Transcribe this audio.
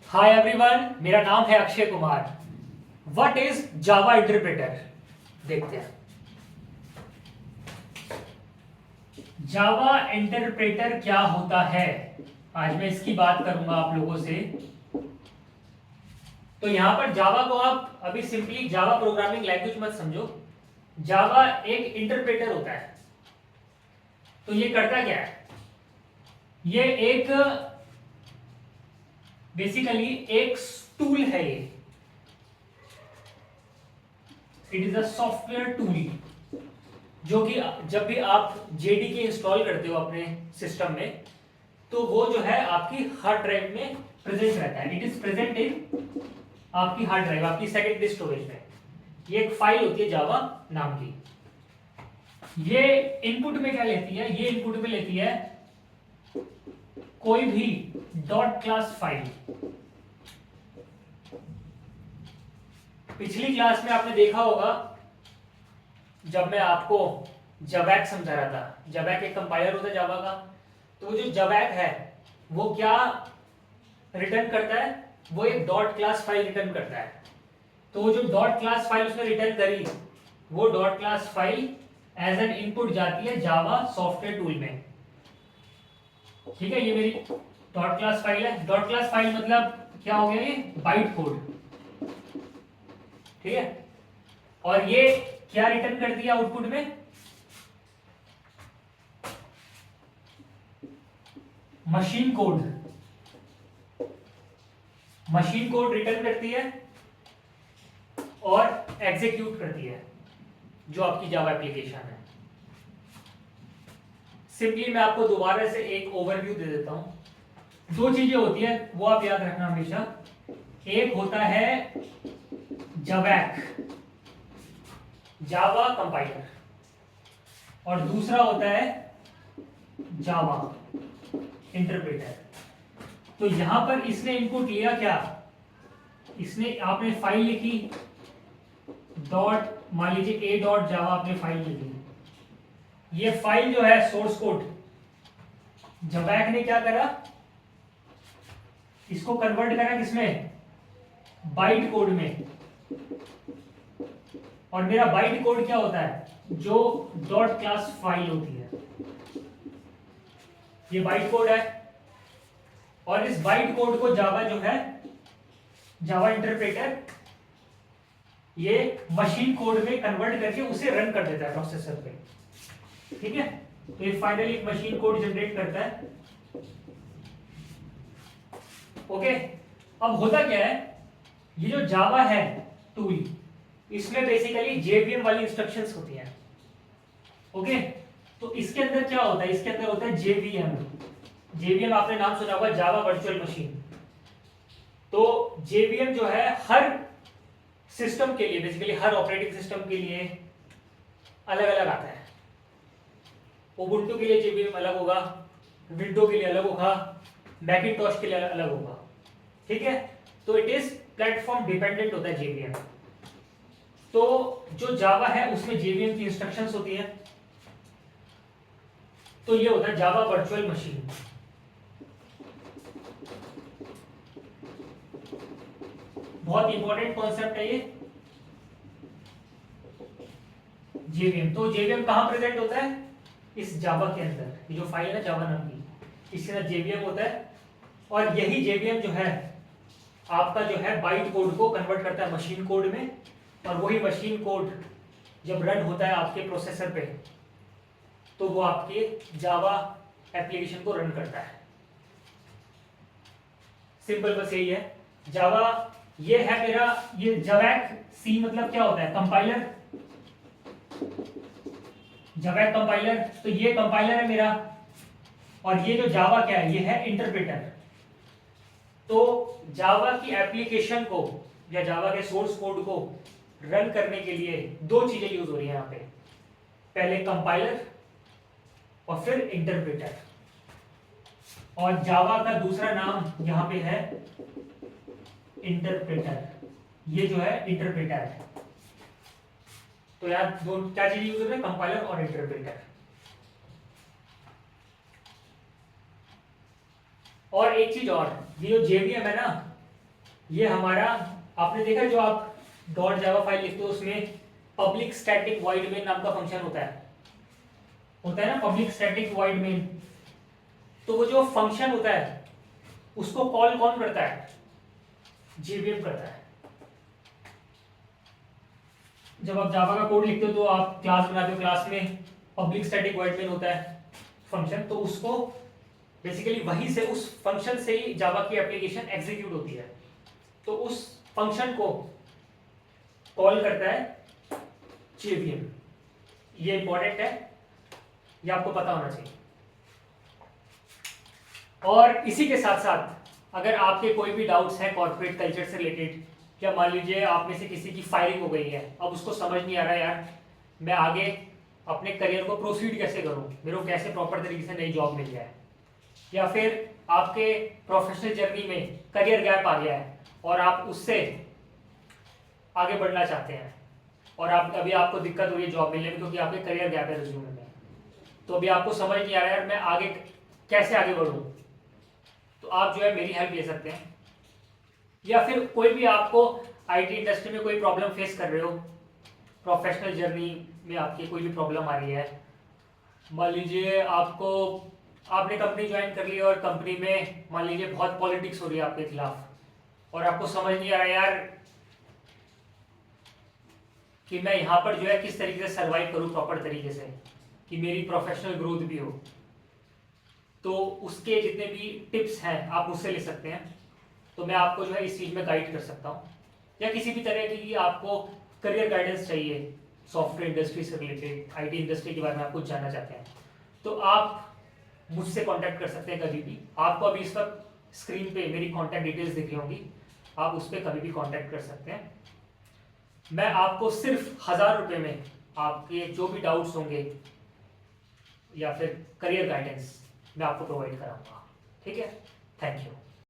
Hi everyone, मेरा नाम है Akshay Kumar. What is Java interpreter? देखते हैं। जावा इंटरप्रेटर क्या होता है, आज मैं इसकी बात करूंगा आप लोगों से। तो यहां पर जावा को आप अभी सिंपली जावा प्रोग्रामिंग लैंग्वेज मत समझो। जावा एक इंटरप्रेटर होता है। तो ये करता क्या है? ये एक बेसिकली एक टूल है। ये it is a software tool जो कि जब भी आप जेडीके इंस्टॉल करते हो अपने सिस्टम में, तो वो जो है आपकी हार्ड ड्राइव में प्रेजेंट रहता है। इट इज प्रेजेंट इन आपकी हार्ड ड्राइव, आपकी सेकेंडरी स्टोरेज में। ये एक फाइल होती है जावा नाम की। ये इनपुट में क्या लेती है? ये इनपुट में लेती है कोई भी डॉट क्लास फाइल। पिछली क्लास में आपने देखा होगा जब मैं आपको जवैक समझा रहा था। जवैक एक कंपाइलर होता है जावा का। तो जो जवैक है वो क्या रिटर्न करता है? वो एक डॉट क्लास फाइल रिटर्न करता है। तो वो जो डॉट क्लास फाइल उसने रिटर्न करी, वो dot class file as an input जाती है जावा सॉफ्टवेयर टूल में। ठीक है, ये मेरी डॉट क्लास फाइल है। डॉट क्लास फाइल मतलब क्या हो गया? ये बाइट कोड। ठीक है, और ये क्या रिटर्न कर दिया आउटपुट में? Machine code. Machine code return करती है और एग्जीक्यूट करती है जो आपकी जावा एप्लीकेशन है। सिंपली मैं आपको दोबारा से एक ओवरव्यू दे देता हूं। दो चीजें होती है वो आप याद रखना हमेशा। एक होता है जवैक, जावा कंपाइलर, और दूसरा होता है जावा इंटरप्रेटर। तो यहां पर इसने इनपुट लिया क्या? इसने आपने फाइल लिखी डॉट, मान लीजिए ए डॉट जावा आपने फाइल लिखी। ये फाइल जो है सोर्स कोड, जवैक ने क्या करा? इसको कन्वर्ट करा किसमें? बाइट कोड में। और मेरा बाइट कोड क्या होता है? जो डॉट क्लास फाइल होती है, ये बाइट कोड है। और इस बाइट कोड को जावा जो है, जावा इंटरप्रेटर, ये मशीन कोड में कन्वर्ट करके उसे रन कर देता है प्रोसेसर पे। ठीक है, तो ये फाइनली एक मशीन कोड जनरेट करता है। ओके, अब होता क्या है? ये जो जावा है टूल, इसमें बेसिकली जेवीएम वाली इंस्ट्रक्शंस होती हैं। ओके, तो इसके अंदर क्या होता है? इसके अंदर होता है जेवीएम। जेवीएम आपने नाम सुना होगा, जावा वर्चुअल मशीन। तो जेवीएम जो है हर सिस्टम के लिए, बेसिकली हर ऑपरेटिंग सिस्टम के लिए अलग अलग आता है। उबुंटू के लिए जेवीएम अलग होगा, विंडो के लिए अलग होगा, मैकिंटॉश के लिए अलग होगा। ठीक है, तो इट इज प्लेटफॉर्म डिपेंडेंट होता है जेवीएम। तो जो जावा है उसमें जेवीएम की इंस्ट्रक्शंस होती है। तो ये होता है जावा वर्चुअल मशीन। बहुत इंपॉर्टेंट कॉन्सेप्ट है ये जेवीएम। तो जेवीएम कहां प्रेजेंट होता है? इस जावा के अंदर। ये जो फाइल है जावा नाम की, इसके अंदर जेवीएम होता है। और यही जेवीएम जो है आपका जो है बाइट कोड को कन्वर्ट करता है मशीन कोड में। और वही मशीन कोड जब रन होता है आपके प्रोसेसर पे, तो वो आपके जावा एप्लीकेशन को रन करता है। सिंपल बस यही है। जावा ये है मेरा, ये जवैक सी मतलब क्या होता है? कंपाइलर। जवैक कंपाइलर, तो ये कंपाइलर है मेरा। और ये जो जावा क्या है? ये है इंटरप्रेटर। तो जावा की एप्लीकेशन को या जावा के सोर्स कोड को रन करने के लिए दो चीजें यूज हो रही है यहाँ पे। पहले कंपाइलर और फिर इंटरप्रेटर। और जावा का दूसरा नाम यहाँ पे है इंटरप्रेटर। ये जो है इंटरप्रेटर है। तो यार दो क्या चीजें यूज हो रही है? कंपाइलर और इंटरप्रेटर। और एक चीज और, ये जो जेवीएम है ना, ये हमारा, आपने देखा जो आप डॉट जावा फाइल लिखते हो उसमें पब्लिक स्टैटिक वॉइड मेन नाम का फंक्शन होता है ना, पब्लिक स्टैटिक वॉइड मेन। तो वो जो फंक्शन होता है उसको कॉल कौन करता है? जेवीएम करता है। जब आप जावा का कोड लिखते हो तो आप क्लास बनाते हो, क्लास में पब्लिक स्टैटिक वॉइड मेन होता है फंक्शन, तो उसको बेसिकली वहीं से, उस फंक्शन से ही जावा की एप्लीकेशन एग्जीक्यूट होती है। तो उस फंक्शन को कॉल करता है जेवीएम। ये इंपॉर्टेंट है, ये आपको पता होना चाहिए। और इसी के साथ साथ अगर आपके कोई भी डाउट्स हैं कॉर्पोरेट कल्चर से रिलेटेड, या मान लीजिए आप में से किसी की फायरिंग हो गई है, अब उसको समझ नहीं आ रहा है यार मैं आगे अपने करियर को प्रोसीड कैसे करूं, मेरे को कैसे प्रॉपर तरीके से नई जॉब मिल जाए, या फिर आपके प्रोफेशनल जर्नी में करियर गैप आ गया है और आप उससे आगे बढ़ना चाहते हैं और आप अभी आपको दिक्कत हो रही है जॉब मिलने में क्योंकि आपके करियर गैप है रिज्यूमे में, तो अभी आपको समझ नहीं आ रहा है यार मैं आगे कैसे आगे बढ़ूं, तो आप जो है मेरी हेल्प ले सकते हैं। या फिर कोई भी आपको आईटी इंडस्ट्री में कोई प्रॉब्लम फेस कर रहे हो, प्रोफेशनल जर्नी में आपकी कोई भी प्रॉब्लम आ रही है, मान लीजिए आपने कंपनी ज्वाइन कर ली और कंपनी में मान लीजिए बहुत पॉलिटिक्स हो रही है आपके खिलाफ और आपको समझ नहीं आ रहा यार कि मैं यहाँ पर जो है किस तरीके से सर्वाइव करूँ प्रॉपर तरीके से कि मेरी प्रोफेशनल ग्रोथ भी हो, तो उसके जितने भी टिप्स हैं आप मुझसे ले सकते हैं। तो मैं आपको जो है इस चीज़ में गाइड कर सकता हूँ, या किसी भी तरह की आपको करियर गाइडेंस चाहिए सॉफ्टवेयर इंडस्ट्री से रिलेटेड, आईटी इंडस्ट्री के बारे में आप कुछ जानना चाहते हैं, तो आप मुझसे कांटेक्ट कर सकते हैं कभी भी। आपको अभी इस वक्त स्क्रीन पे मेरी कांटेक्ट डिटेल्स दिख रही होंगी, आप उस पर कभी भी कांटेक्ट कर सकते हैं। मैं आपको सिर्फ 1000 रुपये में आपके जो भी डाउट्स होंगे या फिर करियर गाइडेंस मैं आपको प्रोवाइड कराऊंगा। ठीक है, थैंक यू।